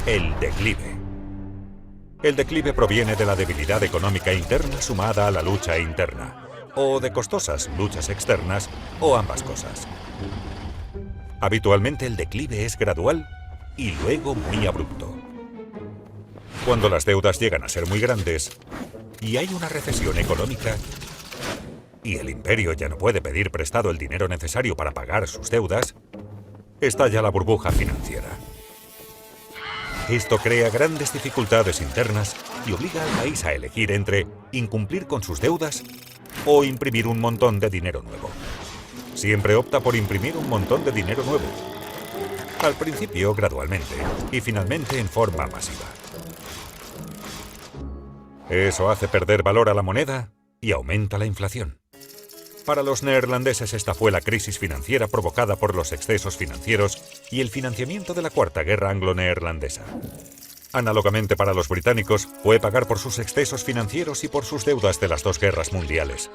El declive. El declive proviene de la debilidad económica interna sumada a la lucha interna, o de costosas luchas externas, o ambas cosas. Habitualmente el declive es gradual y luego muy abrupto. Cuando las deudas llegan a ser muy grandes y hay una recesión económica y el imperio ya no puede pedir prestado el dinero necesario para pagar sus deudas, estalla la burbuja financiera. Esto crea grandes dificultades internas y obliga al país a elegir entre incumplir con sus deudas o imprimir un montón de dinero nuevo. Siempre opta por imprimir un montón de dinero nuevo. Al principio gradualmente y finalmente en forma masiva. Eso hace perder valor a la moneda y aumenta la inflación. Para los neerlandeses esta fue la crisis financiera provocada por los excesos financieros y el financiamiento de la Cuarta Guerra Anglo-Neerlandesa. Análogamente para los británicos, fue pagar por sus excesos financieros y por sus deudas de las dos guerras mundiales.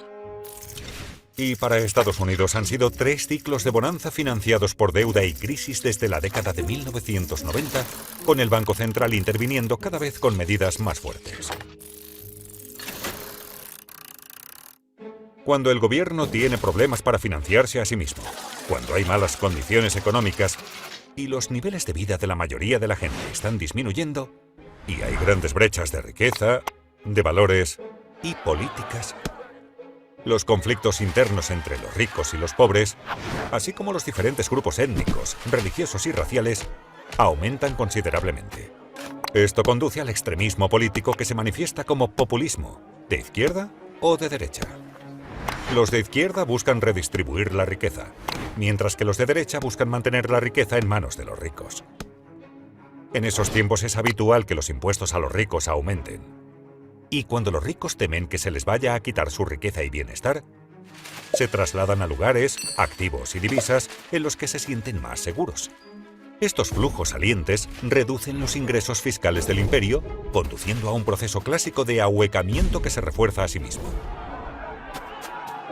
Y para Estados Unidos han sido 3 ciclos de bonanza financiados por deuda y crisis desde la década de 1990, con el Banco Central interviniendo cada vez con medidas más fuertes. Cuando el gobierno tiene problemas para financiarse a sí mismo, cuando hay malas condiciones económicas y los niveles de vida de la mayoría de la gente están disminuyendo y hay grandes brechas de riqueza, de valores y políticas, los conflictos internos entre los ricos y los pobres, así como los diferentes grupos étnicos, religiosos y raciales, aumentan considerablemente. Esto conduce al extremismo político que se manifiesta como populismo, de izquierda o de derecha. Los de izquierda buscan redistribuir la riqueza, mientras que los de derecha buscan mantener la riqueza en manos de los ricos. En esos tiempos es habitual que los impuestos a los ricos aumenten. Y cuando los ricos temen que se les vaya a quitar su riqueza y bienestar, se trasladan a lugares, activos y divisas en los que se sienten más seguros. Estos flujos salientes reducen los ingresos fiscales del imperio, conduciendo a un proceso clásico de ahuecamiento que se refuerza a sí mismo.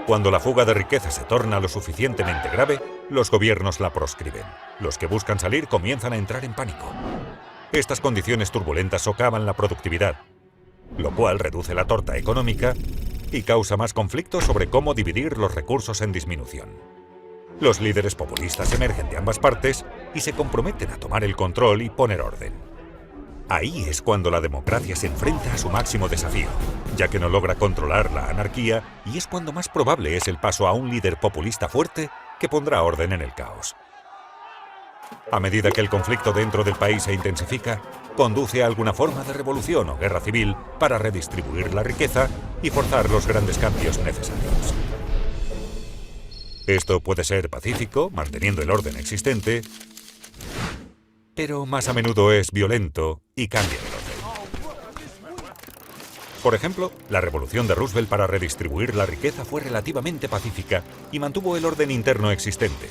Cuando la fuga de riqueza se torna lo suficientemente grave, los gobiernos la proscriben. Los que buscan salir comienzan a entrar en pánico. Estas condiciones turbulentas socavan la productividad, lo cual reduce la torta económica y causa más conflictos sobre cómo dividir los recursos en disminución. Los líderes populistas emergen de ambas partes y se comprometen a tomar el control y poner orden. Ahí es cuando la democracia se enfrenta a su máximo desafío, ya que no logra controlar la anarquía y es cuando más probable es el paso a un líder populista fuerte que pondrá orden en el caos. A medida que el conflicto dentro del país se intensifica, conduce a alguna forma de revolución o guerra civil para redistribuir la riqueza y forzar los grandes cambios necesarios. Esto puede ser pacífico, manteniendo el orden existente, pero más a menudo es violento y cambia el orden. Por ejemplo, la revolución de Roosevelt para redistribuir la riqueza fue relativamente pacífica y mantuvo el orden interno existente.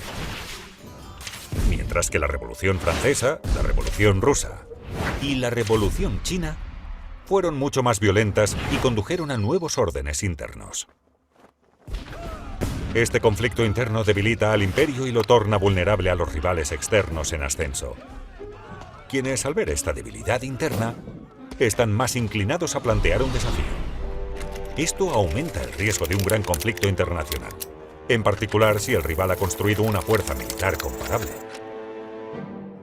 Mientras que la Revolución Francesa, la Revolución Rusa y la Revolución China fueron mucho más violentas y condujeron a nuevos órdenes internos. Este conflicto interno debilita al imperio y lo torna vulnerable a los rivales externos en ascenso, quienes al ver esta debilidad interna están más inclinados a plantear un desafío. Esto aumenta el riesgo de un gran conflicto internacional, en particular si el rival ha construido una fuerza militar comparable.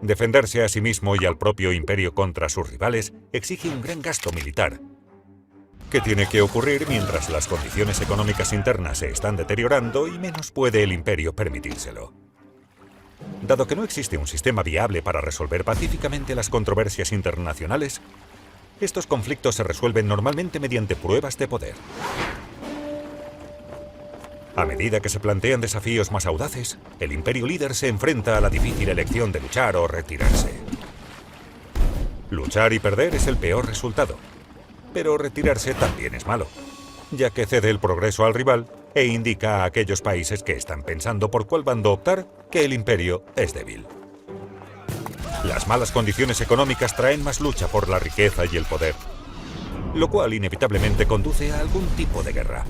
Defenderse a sí mismo y al propio imperio contra sus rivales exige un gran gasto militar, que tiene que ocurrir mientras las condiciones económicas internas se están deteriorando y menos puede el imperio permitírselo. Dado que no existe un sistema viable para resolver pacíficamente las controversias internacionales, estos conflictos se resuelven normalmente mediante pruebas de poder. A medida que se plantean desafíos más audaces, el imperio líder se enfrenta a la difícil elección de luchar o retirarse. Luchar y perder es el peor resultado, pero retirarse también es malo, ya que cede el progreso al rival e indica a aquellos países que están pensando por cuál bando optar que el imperio es débil. Las malas condiciones económicas traen más lucha por la riqueza y el poder, lo cual inevitablemente conduce a algún tipo de guerra.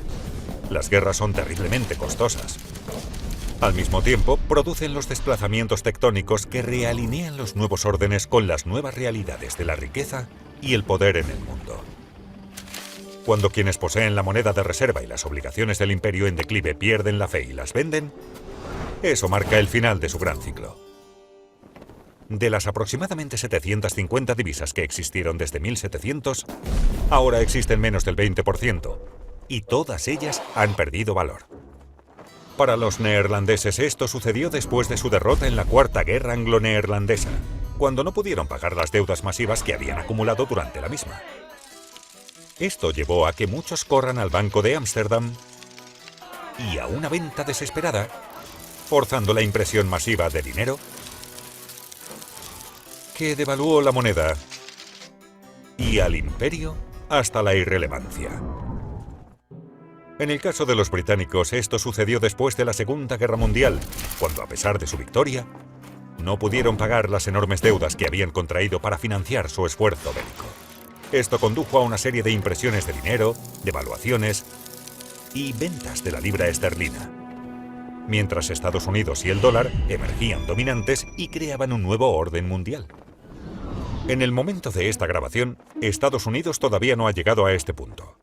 Las guerras son terriblemente costosas. Al mismo tiempo, producen los desplazamientos tectónicos que realinean los nuevos órdenes con las nuevas realidades de la riqueza y el poder en el mundo. Cuando quienes poseen la moneda de reserva y las obligaciones del imperio en declive pierden la fe y las venden, eso marca el final de su gran ciclo. De las aproximadamente 750 divisas que existieron desde 1700, ahora existen menos del 20%, y todas ellas han perdido valor. Para los neerlandeses esto sucedió después de su derrota en la Cuarta Guerra Anglo-Neerlandesa, cuando no pudieron pagar las deudas masivas que habían acumulado durante la misma. Esto llevó a que muchos corran al Banco de Ámsterdam y a una venta desesperada, forzando la impresión masiva de dinero que devaluó la moneda y al imperio hasta la irrelevancia. En el caso de los británicos, esto sucedió después de la Segunda Guerra Mundial, cuando a pesar de su victoria, no pudieron pagar las enormes deudas que habían contraído para financiar su esfuerzo bélico. Esto condujo a una serie de impresiones de dinero, devaluaciones y ventas de la libra esterlina, mientras Estados Unidos y el dólar emergían dominantes y creaban un nuevo orden mundial. En el momento de esta grabación, Estados Unidos todavía no ha llegado a este punto.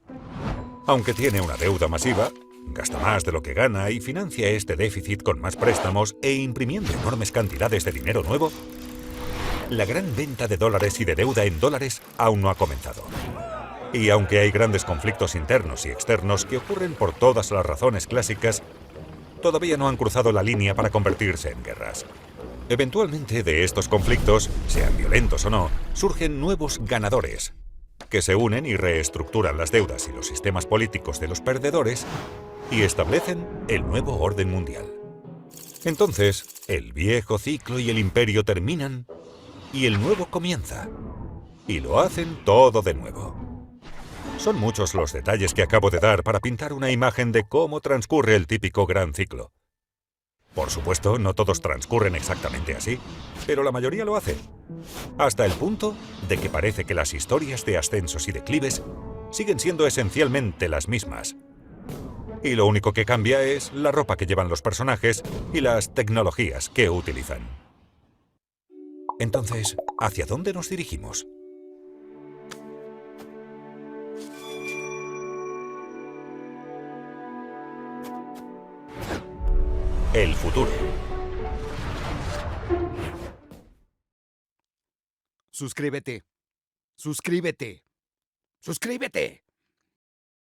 Aunque tiene una deuda masiva, gasta más de lo que gana y financia este déficit con más préstamos e imprimiendo enormes cantidades de dinero nuevo, la gran venta de dólares y de deuda en dólares aún no ha comenzado. Y aunque hay grandes conflictos internos y externos que ocurren por todas las razones clásicas, todavía no han cruzado la línea para convertirse en guerras. Eventualmente de estos conflictos, sean violentos o no, surgen nuevos ganadores, que se unen y reestructuran las deudas y los sistemas políticos de los perdedores y establecen el nuevo orden mundial. Entonces, el viejo ciclo y el imperio terminan y el nuevo comienza. Y lo hacen todo de nuevo. Son muchos los detalles que acabo de dar para pintar una imagen de cómo transcurre el típico gran ciclo. Por supuesto, no todos transcurren exactamente así, pero la mayoría lo hace. Hasta el punto de que parece que las historias de ascensos y declives siguen siendo esencialmente las mismas. Y lo único que cambia es la ropa que llevan los personajes y las tecnologías que utilizan. Entonces, ¿hacia dónde nos dirigimos? El futuro. Suscríbete. Suscríbete. Suscríbete.